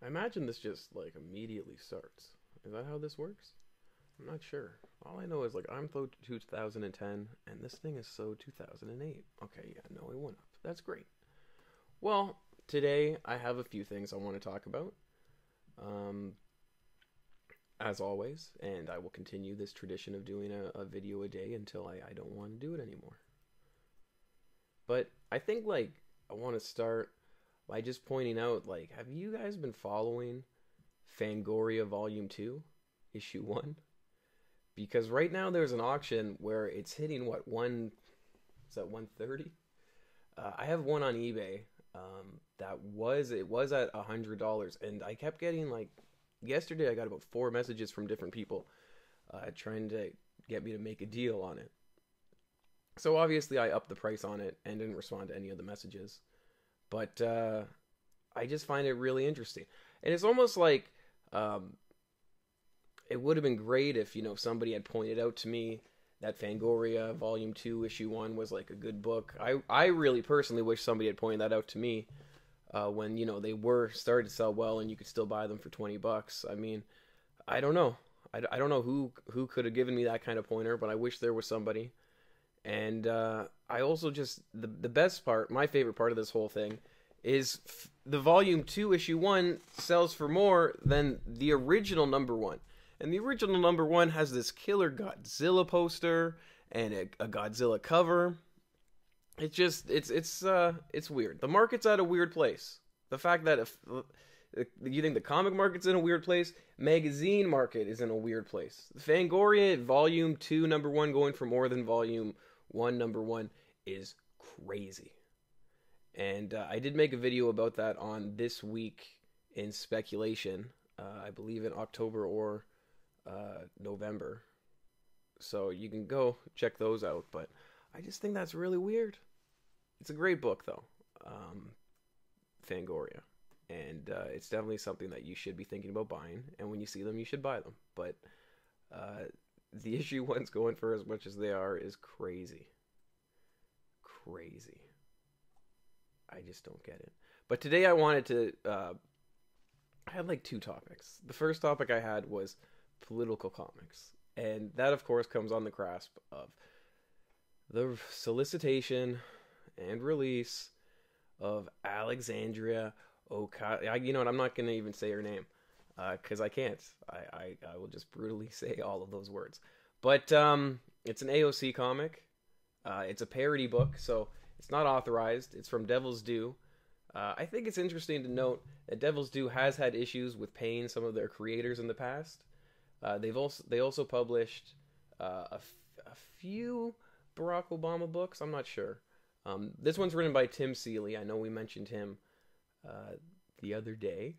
I imagine this just like immediately starts. Is that how this works? I'm not sure. All I know is like I'm 2010 and this thing is so 2008. Okay, yeah, no, it went up. That's great. Well, today I have a few things I want to talk about. Um, as always, and I will continue this tradition of doing a video a day until I don't want to do it anymore. But I think like I want to start by just pointing out like have you guys been following Fangoria Volume 2, Issue 1? Because right now there's an auction where it's hitting what one is that 130? I have one on eBay that was at $100, and I kept getting like yesterday I got about four messages from different people trying to get me to make a deal on it. So obviously I upped the price on it and didn't respond to any of the messages. But I just find it really interesting. And it's almost like it would have been great if, somebody had pointed out to me that Fangoria Volume 2, Issue 1 was like a good book. I really personally wish somebody had pointed that out to me when, they were starting to sell well and you could still buy them for $20. I mean, I don't know. I don't know who could have given me that kind of pointer, but I wish there was somebody. And I also just, the best part, my favorite part of this whole thing, is the Volume 2, Issue 1 sells for more than the original number 1. And the original number 1 has this killer Godzilla poster and a Godzilla cover. It's just, it's weird. The market's at a weird place. The fact that if you think the comic market's in a weird place, magazine market is in a weird place. The Fangoria Volume 2, number 1 going for more than Volume 1, number 1 is crazy. And I did make a video about that on This Week in Speculation, I believe in October or November. So you can go check those out. But I just think that's really weird. It's a great book, though, Fangoria. And it's definitely something that you should be thinking about buying. And when you see them, you should buy them. But the issue ones going for as much as they are is crazy. Crazy. I just don't get it. But today I wanted to... I had like two topics. The first topic I had was political comics. And that, of course, comes on the grasp of the solicitation and release of Alexandria Ocasio. You know what? I'm not going to even say her name because I can't. I will just brutally say all of those words. But it's an AOC comic. It's a parody book, so it's not authorized. It's from Devil's Due. I think it's interesting to note that Devil's Due has had issues with paying some of their creators in the past. They also published a few Barack Obama books. I'm not sure. This one's written by Tim Seeley. I know we mentioned him the other day.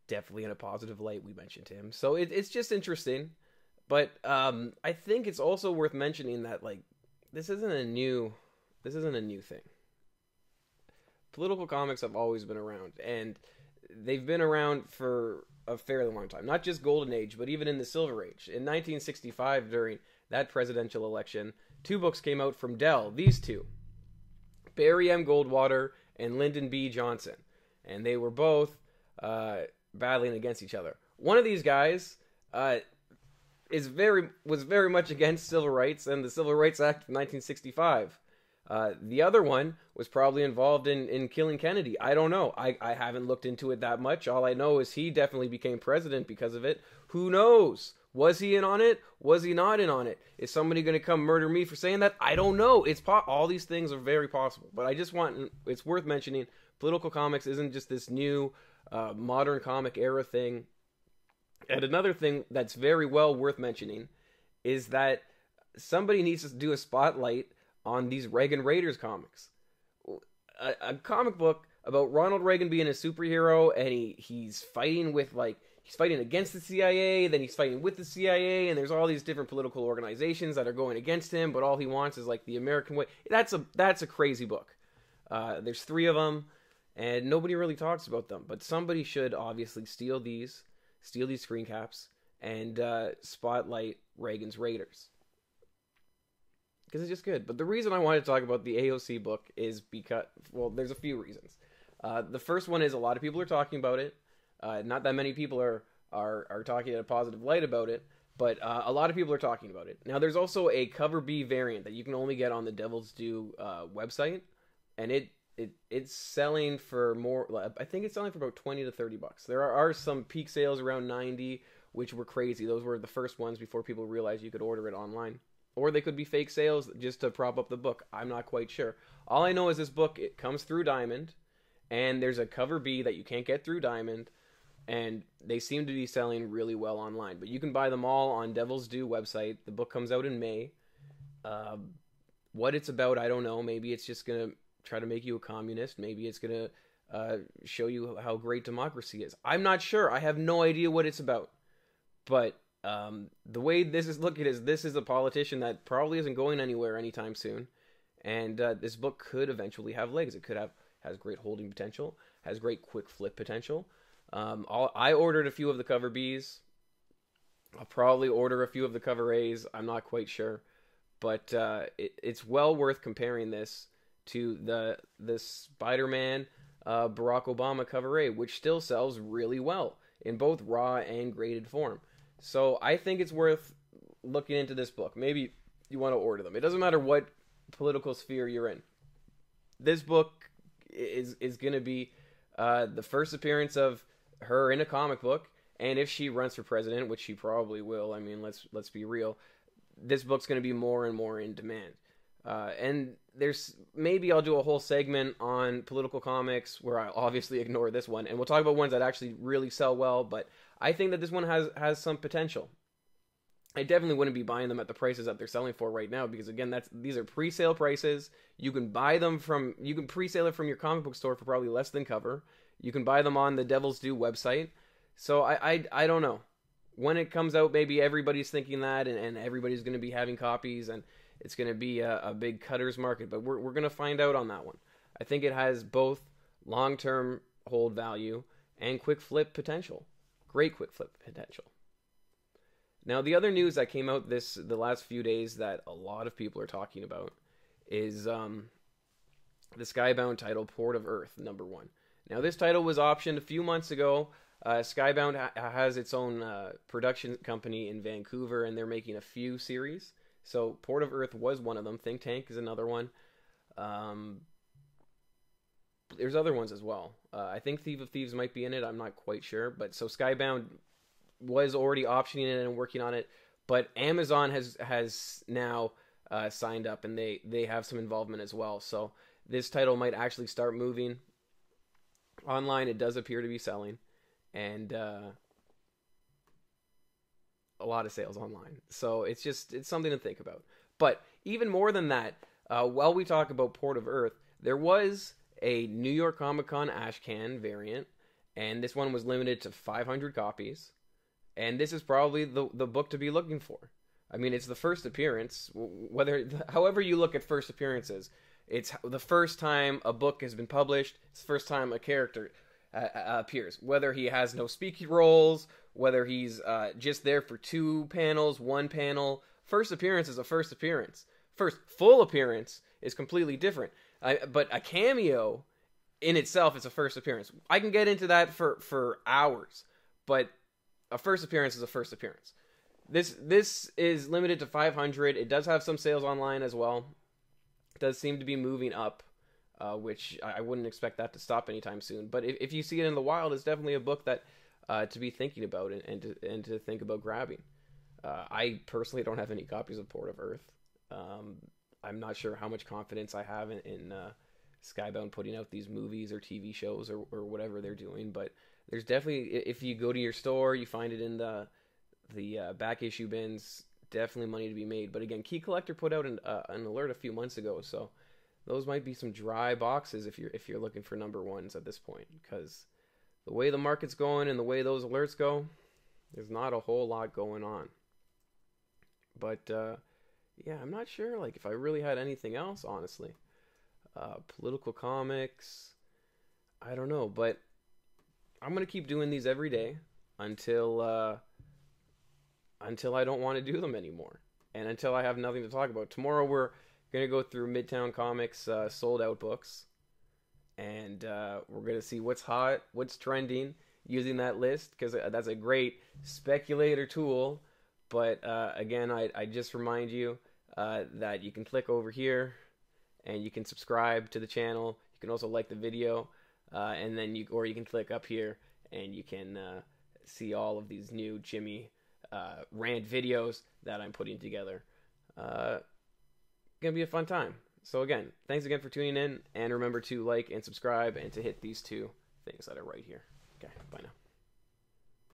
Definitely in a positive light, we mentioned him. So it's just interesting. But I think it's also worth mentioning that like this isn't a new thing. Political comics have always been around, and they've been around for a fairly long time. Not just Golden Age, but even in the Silver Age. In 1965, during that presidential election, two books came out from Dell. These two, Barry M. Goldwater and Lyndon B. Johnson, and they were both battling against each other. One of these guys was very much against civil rights and the Civil Rights Act of 1965. The other one was probably involved in killing Kennedy. I don't know. I haven't looked into it that much. All I know is he definitely became president because of it. Who knows? Was he in on it? Was he not in on it? Is somebody going to come murder me for saying that? I don't know. All these things are very possible. But it's worth mentioning, political comics isn't just this new modern comic era thing. And another thing that's very well worth mentioning is that somebody needs to do a spotlight on these Reagan Raiders comics. A comic book about Ronald Reagan being a superhero, and he's fighting against the CIA, then he's fighting with the CIA, and there's all these different political organizations that are going against him, but all he wants is like the American way. That's a crazy book. There's 3 of them, and nobody really talks about them, but somebody should obviously steal these screen caps and spotlight Reagan's Raiders. Because it's just good. But the reason I wanted to talk about the AOC book is because, well, there's a few reasons. The first one is a lot of people are talking about it. Not that many people are talking in a positive light about it, but a lot of people are talking about it. Now, there's also a cover B variant that you can only get on the Devil's Due website, and it's selling for more. I think it's selling for about $20 to $30. There are some peak sales around 90, which were crazy. Those were the first ones before people realized you could order it online. Or they could be fake sales just to prop up the book. I'm not quite sure. All I know is this book, it comes through Diamond, and there's a cover B that you can't get through Diamond, and they seem to be selling really well online. But you can buy them all on Devil's Due website. The book comes out in May. What it's about, I don't know. Maybe it's just going to try to make you a communist. Maybe it's going to show you how great democracy is. I'm not sure. I have no idea what it's about. But the way this is looked at is this is a politician that probably isn't going anywhere anytime soon. And this book could eventually have legs. It could has great holding potential, has great quick flip potential. I ordered a few of the cover Bs. I'll probably order a few of the cover As. I'm not quite sure. But it's well worth comparing this to the Spider-Man Barack Obama cover A, which still sells really well in both raw and graded form. So I think it's worth looking into this book. Maybe you want to order them. It doesn't matter what political sphere you're in. This book is going to be the first appearance of her in a comic book, and if she runs for president, which she probably will, I mean, let's be real, this book's going to be more and more in demand. And maybe I'll do a whole segment on political comics where I'll obviously ignore this one, and we'll talk about ones that actually really sell well, but I think that this one has some potential. I definitely wouldn't be buying them at the prices that they're selling for right now, because again, these are pre-sale prices. You can pre-sale it from your comic book store for probably less than cover. You can buy them on the Devil's Due website. So I don't know. When it comes out, maybe everybody's thinking that, and everybody's going to be having copies, and it's going to be a big cutter's market. But we're going to find out on that one. I think it has both long-term hold value and quick flip potential. Great quick flip potential. Now, the other news that came out the last few days that a lot of people are talking about is the Skybound title, Port of Earth, #1. Now, this title was optioned a few months ago. Skybound has its own production company in Vancouver, and they're making a few series. So, Port of Earth was one of them. Think Tank is another one. There's other ones as well. I think Thief of Thieves might be in it. I'm not quite sure. But so Skybound was already optioning it and working on it. But Amazon has now signed up, and they have some involvement as well. So this title might actually start moving online. It does appear to be selling, and a lot of sales online. So it's something to think about. But even more than that, while we talk about Port of Earth, there was a New York Comic Con Ashcan variant, and this one was limited to 500 copies. And this is probably the book to be looking for. I mean, it's the first appearance. However you look at first appearances, it's the first time a book has been published. It's the first time a character appears. Whether he has no speaking roles, whether he's just there for 2 panels, 1 panel. First appearance is a first appearance. First full appearance is completely different. But a cameo in itself is a first appearance. I can get into that for hours, but a first appearance is a first appearance. This is limited to 500. It does have some sales online as well. It does seem to be moving up, which I wouldn't expect that to stop anytime soon. But if you see it in the wild, it's definitely a book that to be thinking about and to think about grabbing. I personally don't have any copies of Port of Earth. I'm not sure how much confidence I have in Skybound putting out these movies or TV shows or whatever they're doing, but there's definitely, if you go to your store, you find it in the back issue bins, definitely money to be made. But again, Key Collector put out an alert a few months ago, so those might be some dry boxes if you're looking for #1s at this point, because the way the market's going and the way those alerts go, there's not a whole lot going on. But yeah, I'm not sure if I really had anything else, honestly. Political comics, I don't know, but I'm gonna keep doing these every day until I don't want to do them anymore, and until I have nothing to talk about. Tomorrow we're gonna go through Midtown Comics sold out books, and and we're going to see what's hot, what's trending using that list, because that's a great speculator tool. But again, I just remind you that you can click over here and you can subscribe to the channel. You can also like the video, and then you can click up here and you can see all of these new Jimmy Rant videos that I'm putting together. Gonna be a fun time. So again, thanks again for tuning in, and remember to like and subscribe and to hit these two things that are right here. Okay, bye now.